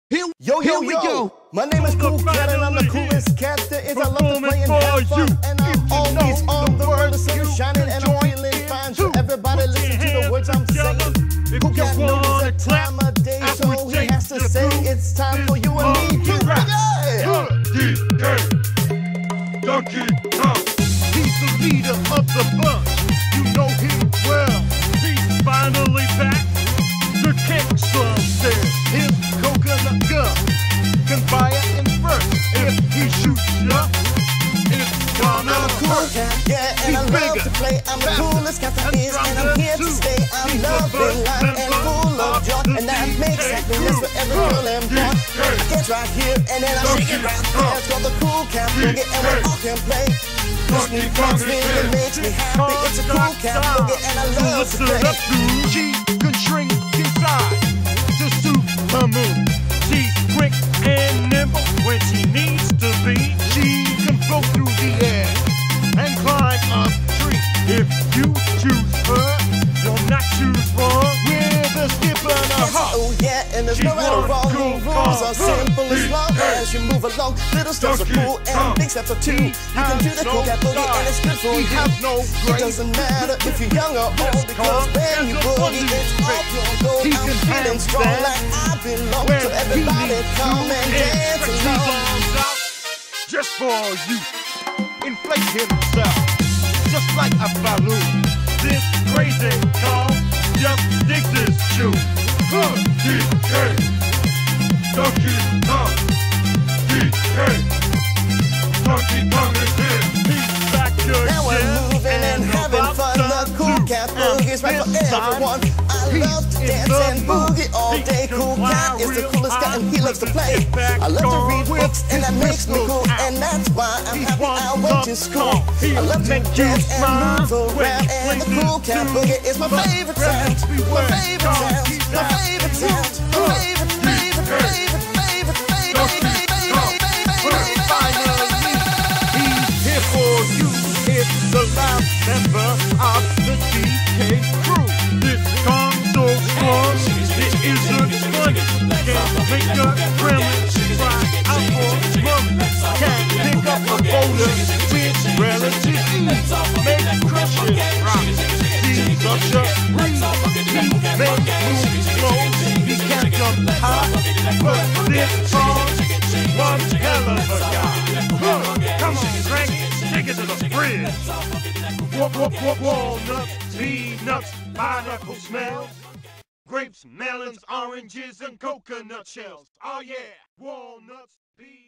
Here we go. My name is Cool Cat and I'm the coolest cat there is. I love to play and have fun, and I'm always on the road. The sun is shining and I'm feeling fine. So everybody listen to the words I'm saying. Cool Cat knows the time of day, so he has to say it's time for you and me to rap. Donkey Kong. He's the leader of the bunch. You know him well. He's finally back to kick some stairs. His coconut gun can fire in first. If he shoots ya, it's gonna I'm a cool cat, yeah, and I love to play. I'm the coolest cat there is, and I'm here to stay. I'm loving life and full of joy, and that makes happiness for every girl and boy. I catch right here, and then I shake it right there. It's called the Cool Cat Boogie, and we all can play. Push me, bumps me, it makes me happy. It's a Cool Cat Boogie, and I love to play. She can shrink inside to suit her mood. She's quick and nimble when she needs to be. She can float through the air and climb a tree. If you choose her, you'll not choose wrong. With a skip and a hop. Oh yeah, and there's no right or wrong. The rules are simple as long as you move along. Little steps are cool and big steps are too. You can do the Cool Cat Boogie and it's good for you. It doesn't matter if you're young or old, because when you boogie, it's all pure gold. I'm feeling strong like I belong. So everybody come and dance along. Just for you, inflate himself just like a balloon. This crazy call just digs this tune. DK, Donkey Kong, DK, Donkey Kong is here. He's back again. Now we're moving and having fun. The Cool Cat Boogie is right for everyone. I love to dance and boogie all day. Cool Cat is the coolest cat and he loves to play. I love to read books and that makes me cool, and that's why I'm happy I went to school. I love to dance and move around, and the Cool Cat Boogie is my favorite sound. My favorite sound. My favorite sound. My favorite, favorite, favorite, favorite, favorite, favorite. Finally, he's here for you. It's the last member of the DK crew. This song's so strong, it isn't funny. Can't make a gremlin cry out for money. Can't pick up a boulder with relative ease. Make Christian rock. He's such a breeze. He makes moves slow. He can't jump high, but this song, one hell of a guy. Come on, Frank, take it to the bridge. Walnuts, peanuts, pineapple smells, grapes, melons, oranges, and coconut shells. Oh yeah, walnuts, peanuts.